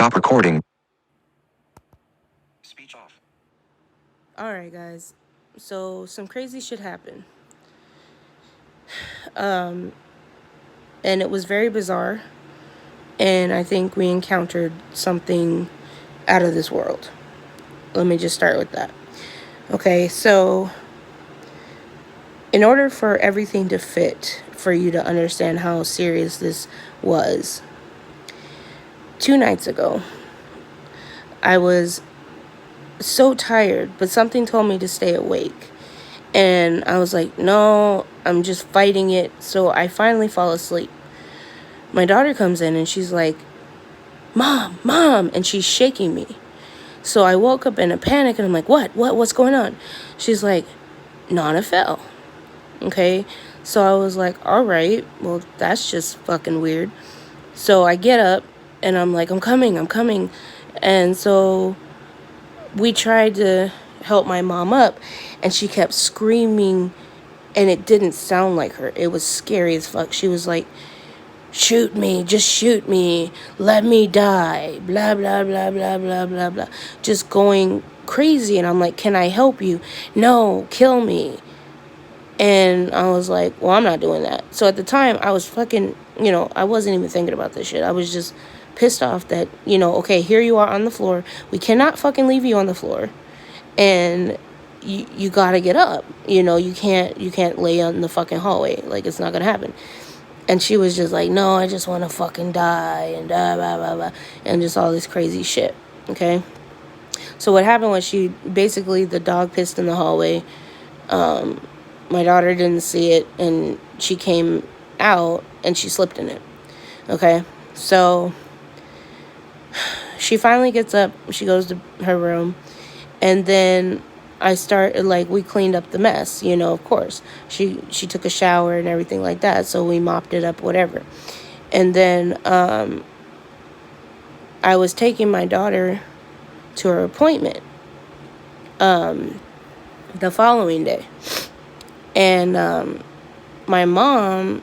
Stop recording. Speech off. Alright, guys. So, some crazy shit happened. And it was very bizarre. And I think we encountered something out of this world. Let me just start with that. Okay, so in order for everything to fit, for you to understand how serious this was, 2 nights ago, I was so tired, but something told me to stay awake. And I was like, no, I'm just fighting it. So I finally fall asleep. My daughter comes in and she's like, Mom, and she's shaking me. So I woke up in a panic and I'm like, what's going on? She's like, Nana fell. Okay. So I was like, all right, well, that's just fucking weird. So I get up and I'm like, I'm coming. And so we tried to help my mom up and she kept screaming and it didn't sound like her. It was scary as fuck. She was like, shoot me, just shoot me, let me die, blah, blah, blah, blah, blah, blah, blah. Just going crazy. And I'm like, can I help you? No, kill me. And I was like, well, I'm not doing that. So at the time, I was fucking, I wasn't even thinking about this shit. I was just pissed off that, okay, here you are on the floor. We cannot fucking leave you on the floor. And you gotta get up. You can't lay on the fucking hallway. Like, it's not gonna happen. And she was just like, no, I just want to fucking die, and blah, blah, blah, blah, and just all this crazy shit, okay? So what happened was the dog pissed in the hallway. My daughter didn't see it, and she came out, and she slipped in it, okay? So she finally gets up, she goes to her room, and then we cleaned up the mess, of course. She took a shower and everything like that, so we mopped it up, whatever. And then I was taking my daughter to her appointment the following day. And my mom,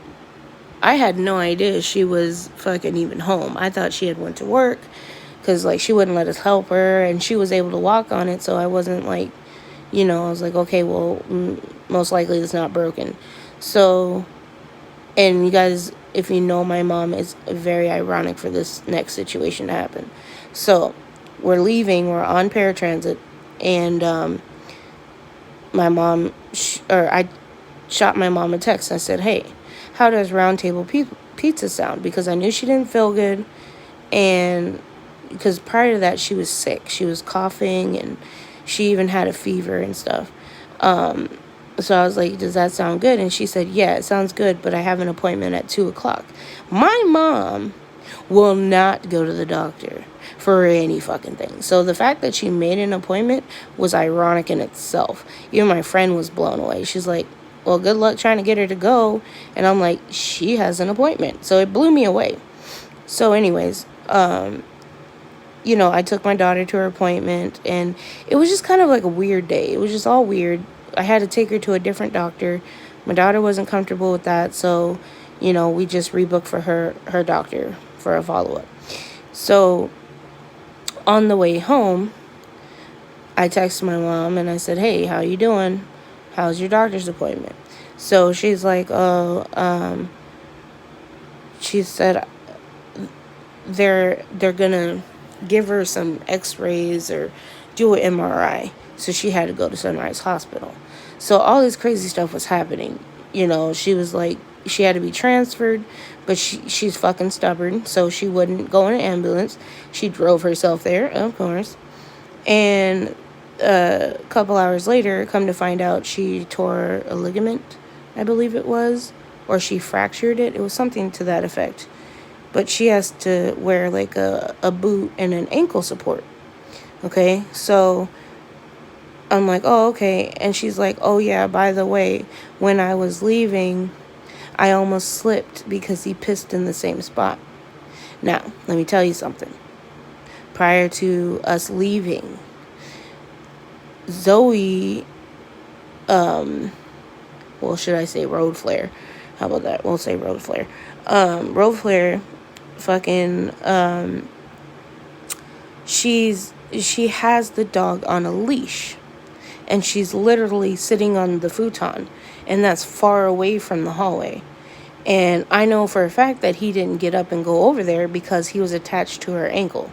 I had no idea she was fucking even home. I thought she had went to work because, she wouldn't let us help her, and she was able to walk on it, so I wasn't I was like, okay, well, most likely it's not broken. So, and you guys, if you know my mom, it's very ironic for this next situation to happen. So, we're leaving, we're on paratransit, and my mom, I shot my mom a text. I said, hey, how does Round Table Pizza sound? Because I knew she didn't feel good, and because prior to that, she was sick. She was coughing, and she even had a fever and stuff. So I was like, does that sound good? And she said, yeah, it sounds good, but I have an appointment at 2:00. My mom will not go to the doctor for any fucking thing. So the fact that she made an appointment was ironic in itself. Even my friend was blown away. She's like, well, good luck trying to get her to go. And I'm like, she has an appointment. So it blew me away. So anyways, I took my daughter to her appointment, and it was just kind of like a weird day. It was just all weird. I had to take her to a different doctor. My daughter wasn't comfortable with that, so, we just rebooked for her doctor for a follow-up. So, on the way home, I texted my mom, and I said, hey, how you doing? How's your doctor's appointment? So, she's like, she said they're gonna give her some x-rays or do an MRI. So she had to go to Sunrise Hospital. So all this crazy stuff was happening. She was like, she had to be transferred, but she's fucking stubborn, so she wouldn't go in an ambulance. She drove herself there, of course. And a couple hours later, come to find out, she tore a ligament, I believe it was, or she fractured it. It was something to that effect. But she has to wear a boot and an ankle support. Okay, so I'm like, oh, okay. And she's like, oh, yeah, by the way, when I was leaving, I almost slipped because he pissed in the same spot. Now, let me tell you something. Prior to us leaving, Zoe, well, should I say Road Flare? How about that? We'll say Road Flare. Road Flare fucking she has the dog on a leash, and she's literally sitting on the futon, and that's far away from the hallway. And I know for a fact that he didn't get up and go over there because he was attached to her ankle.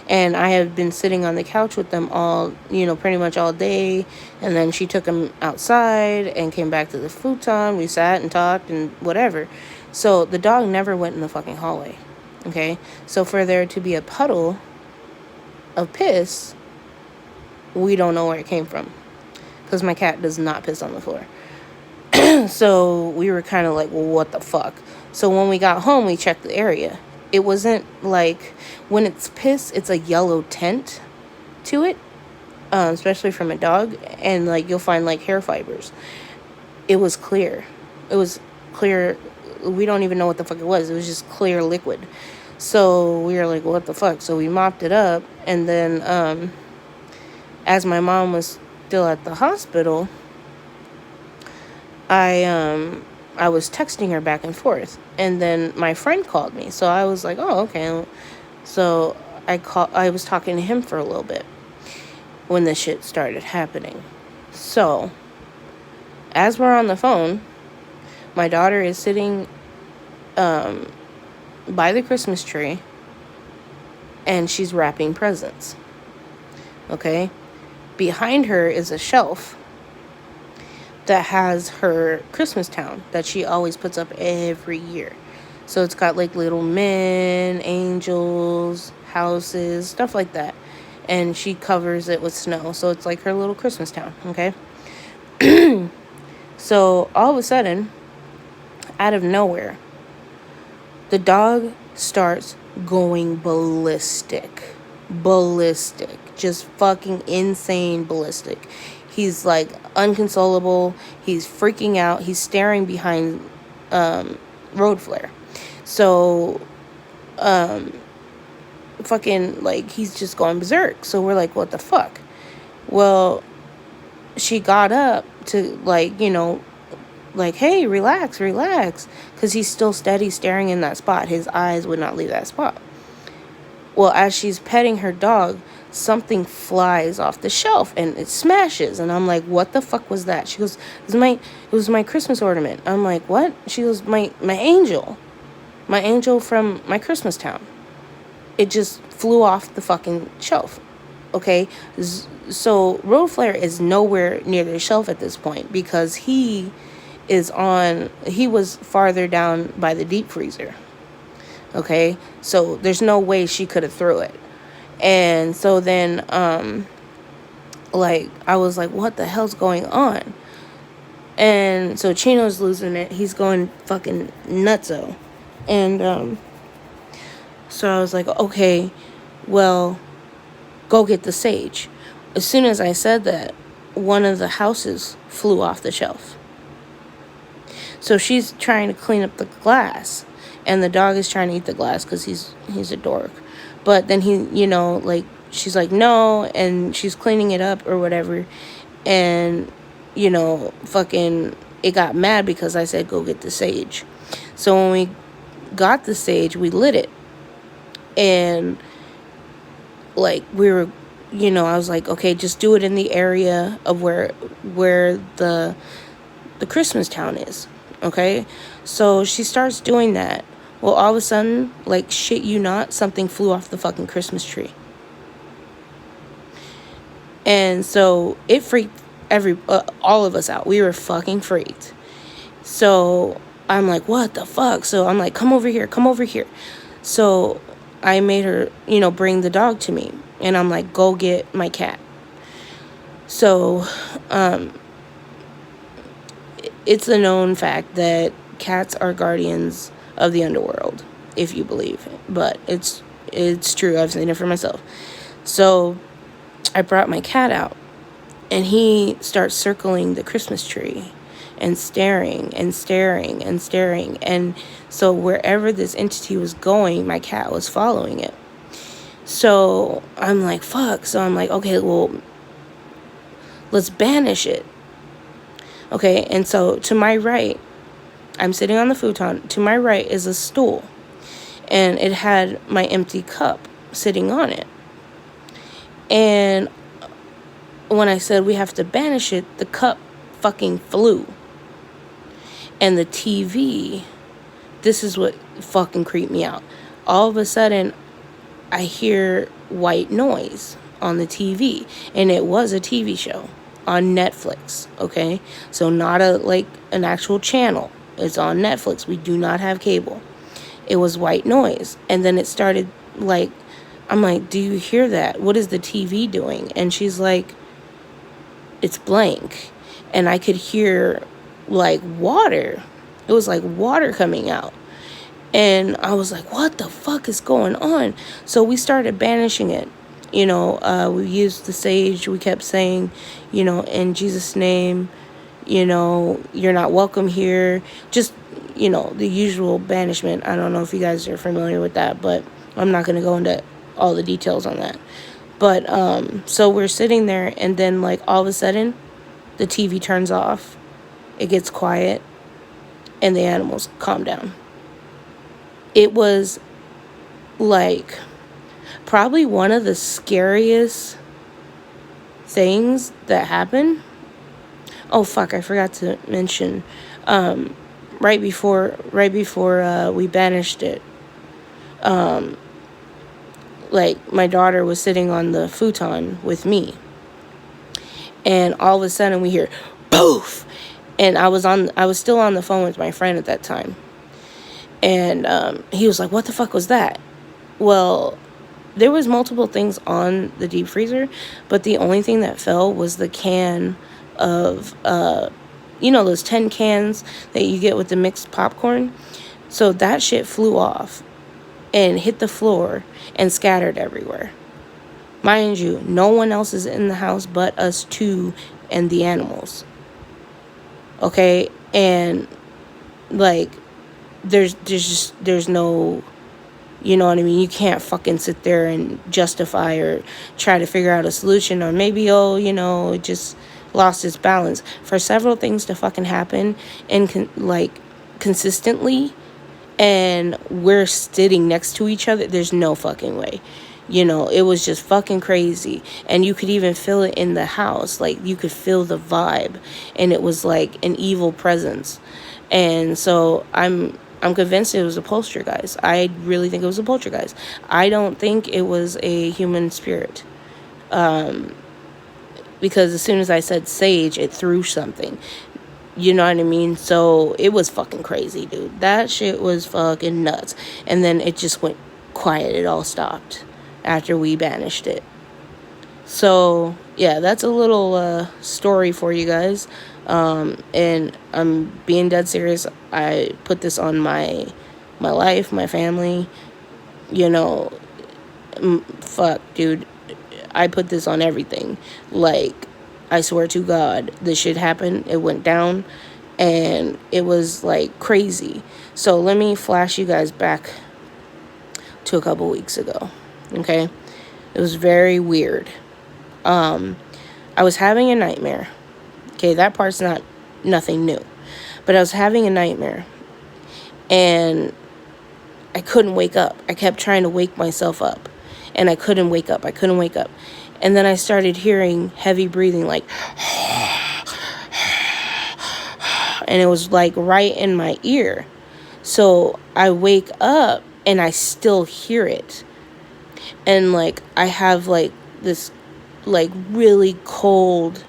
And I have been sitting on the couch with them all, pretty much all day. And then she took him outside and came back to the futon. We sat and talked and whatever. So the dog never went in the fucking hallway. Okay? So for there to be a puddle of piss, we don't know where it came from. Because my cat does not piss on the floor. So we were kind of like, well, what the fuck? So when we got home, we checked the area. It wasn't like, when it's piss, it's a yellow tint to it, especially from a dog, and like you'll find like hair fibers. It was clear. It was clear. We don't even know what the fuck it was. It was just clear liquid. So we were like, what the fuck? So we mopped it up, and then as my mom was still at the hospital, I was texting her back and forth, and then my friend called me. So I was like, oh, okay. So I was talking to him for a little bit when this shit started happening. So as we're on the phone, my daughter is sitting by the Christmas tree, and she's wrapping presents. Okay? Behind her is a shelf that has her Christmas town that she always puts up every year. So it's got like little men, angels, houses, stuff like that. And she covers it with snow. So it's like her little Christmas town, okay? So all of a sudden, out of nowhere, the dog starts going ballistic. Just fucking insane ballistic. He's like unconsolable. He's freaking out. He's staring behind road flare. So fucking like he's just going berserk. So we're like, what the fuck? Well, she got up to like, like, hey, relax, because he's still steady staring in that spot. His eyes would not leave that spot. Well, as she's petting her dog, something flies off the shelf and it smashes. And I'm like, what the fuck was that? She goes, it was my Christmas ornament. I'm like, what? She goes, my angel from my Christmas town. It just flew off the fucking shelf. Okay? So road flare is nowhere near the shelf at this point because he was farther down by the deep freezer. Okay? So there's no way she could have threw it. And so then, like, I was like, what the hell's going on? And so Chino's losing it. He's going fucking nutso. And, so I was like, okay, well, go get the sage. As soon as I said that, one of the houses flew off the shelf. So she's trying to clean up the glass. And the dog is trying to eat the glass because he's a dork. But then he, like, she's like, no, and she's cleaning it up or whatever. And, fucking, it got mad because I said, go get the sage. So when we got the sage, we lit it. And, like, we were, I was like, okay, just do it in the area of where the Christmas town is. Okay? So she starts doing that. Well, all of a sudden, like, shit you not, something flew off the fucking Christmas tree. And so it freaked all of us out. We were fucking freaked. So I'm like, what the fuck? So I'm like, come over here. So I made her, bring the dog to me. And I'm like, go get my cat. So it's a known fact that cats are guardians of the underworld, if you believe it. But it's true. I've seen it for myself. So I brought my cat out, and he starts circling the Christmas tree and staring. And so wherever this entity was going, my cat was following it. So I'm like, fuck. So I'm like, okay, well, let's banish it. Okay, and so to my right, I'm sitting on the futon. To my right is a stool, and it had my empty cup sitting on it. And when I said we have to banish it, the cup fucking flew. And the TV, this is what fucking creeped me out. All of a sudden, I hear white noise on the TV. And it was a TV show on Netflix, okay? So not an actual channel. It's on Netflix. We do not have cable. It was white noise. And then it started I'm like, do you hear that? What is the TV doing? And she's like, it's blank. And I could hear water. It was like water coming out. And I was like, what the fuck is going on? So we started banishing it. We used the sage. We kept saying, in Jesus' name, you're not welcome here. Just, the usual banishment. I don't know if you guys are familiar with that, but I'm not going to go into all the details on that. But so we're sitting there, and then all of a sudden the TV turns off, it gets quiet, and the animals calm down. It was probably one of the scariest things that happened. Oh fuck, I forgot to mention right before we banished it, my daughter was sitting on the futon with me, and all of a sudden we hear poof, and I was still on the phone with my friend at that time, and he was like, what the fuck was that? Well, there was multiple things on the deep freezer, but the only thing that fell was the can of those 10 cans that you get with the mixed popcorn. So that shit flew off and hit the floor and scattered everywhere. Mind you, no one else is in the house but us two and the animals. Okay? And there's no, you know what I mean? You can't fucking sit there and justify or try to figure out a solution, or maybe, it just lost its balance. For several things to fucking happen and consistently, and we're sitting next to each other, there's no fucking way. It was just fucking crazy. And you could even feel it in the house. You could feel the vibe. And it was like an evil presence. And so I'm convinced it was a poltergeist. I really think it was a poltergeist. I don't think it was a human spirit. Because as soon as I said sage, it threw something. You know what I mean? So it was fucking crazy, dude. That shit was fucking nuts. And then it just went quiet. It all stopped after we banished it. So, yeah, that's a little story for you guys. And I'm being dead serious. I put this on my life, my family. Fuck, dude. I put this on everything. I swear to God, this shit happened. It went down, and it was crazy. So let me flash you guys back to a couple weeks ago. Okay, it was very weird. I was having a nightmare. Okay, that part's nothing new, but I was having a nightmare, and I couldn't wake up. I kept trying to wake myself up, and I couldn't wake up. And then I started hearing heavy breathing, and it was right in my ear. So I wake up and I still hear it. And I have this really cold,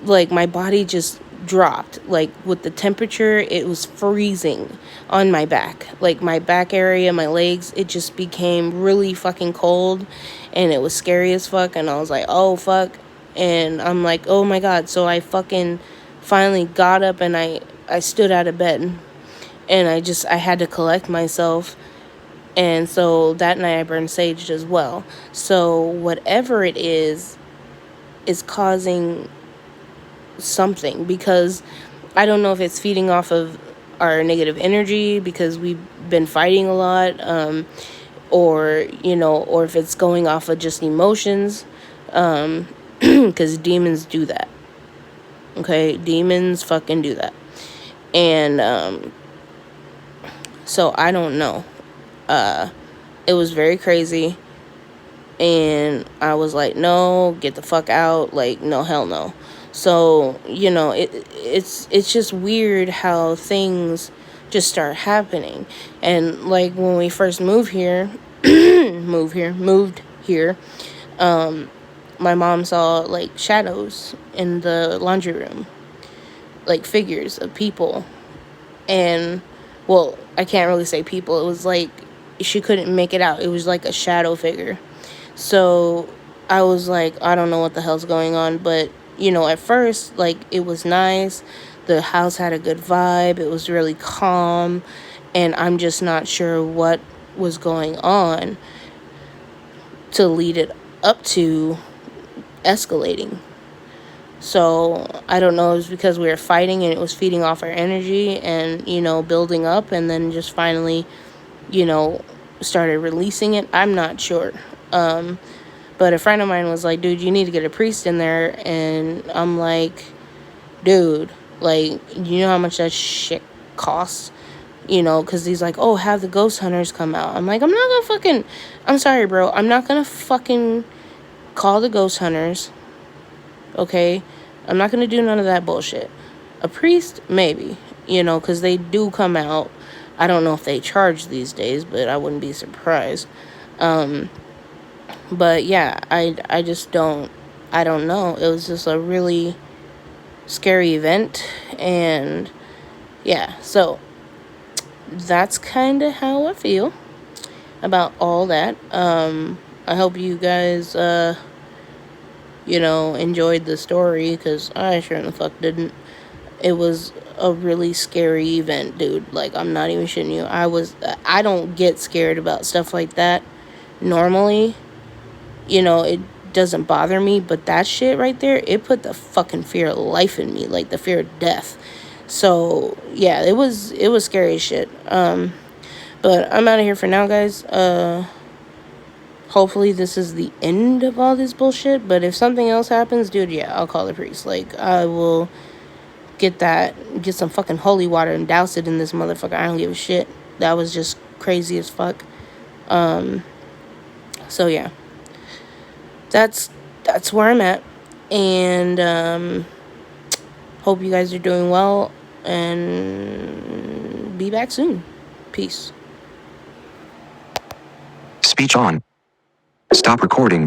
my body just dropped. With the temperature, it was freezing on my back. My back area, my legs, it just became really fucking cold. And it was scary as fuck. And I was like, oh, fuck. And I'm like, oh, my God. So I fucking finally got up and I stood out of bed. And I had to collect myself. And so that night I burned sage as well. So whatever it is causing something. Because I don't know if it's feeding off of our negative energy because we've been fighting a lot. Or if it's going off of just emotions, because demons do that. Okay, demons fucking do that. And so I don't know. It was very crazy. And I was like, no, get the fuck out. Like, no, hell no. So, you know, it's just weird how things just start happening. And like when we first moved here, moved here, my mom saw like shadows in the laundry room, like figures of people. And well, I can't really say people. It was like she couldn't make it out. It was like a shadow figure. So I was like, I don't know what the hell's going on. But, you know, at first, like, it was nice. The house had a good vibe. It was really calm. And I'm just not sure what was going on to lead it up to escalating. So I don't know. It was because we were fighting and it was feeding off our energy and, you know, building up and then just finally, you know, started releasing it. I'm not sure. But a friend of mine was like, dude, you need to get a priest in there. And I'm like, dude, like, you know how much that shit costs? You know, because he's like, oh, have the ghost hunters come out. I'm like, I'm sorry, bro. I'm not going to fucking call the ghost hunters. Okay? I'm not going to do none of that bullshit. A priest, maybe, you know, because they do come out. I don't know if they charge these days, but I wouldn't be surprised. But yeah, I just I don't know. It was just a really scary event. And yeah, so that's kind of how I feel about all that. I hope you guys, you know, enjoyed the story, because I sure in the fuck didn't. It was a really scary event, dude. Like, I'm not even shitting you. I don't get scared about stuff like that normally. You know, it doesn't bother me, but that shit right there, it put the fucking fear of life in me, like the fear of death. So yeah, it was scary as shit. But I'm out of here for now, guys. Hopefully this is the end of all this bullshit, but if something else happens, dude, yeah, I'll call the priest. Like, I will get some fucking holy water and douse it in this motherfucker. I don't give a shit. That was just crazy as fuck. So yeah, that's where I'm at. And hope you guys are doing well, and be back soon. Peace. Speech on. Stop recording.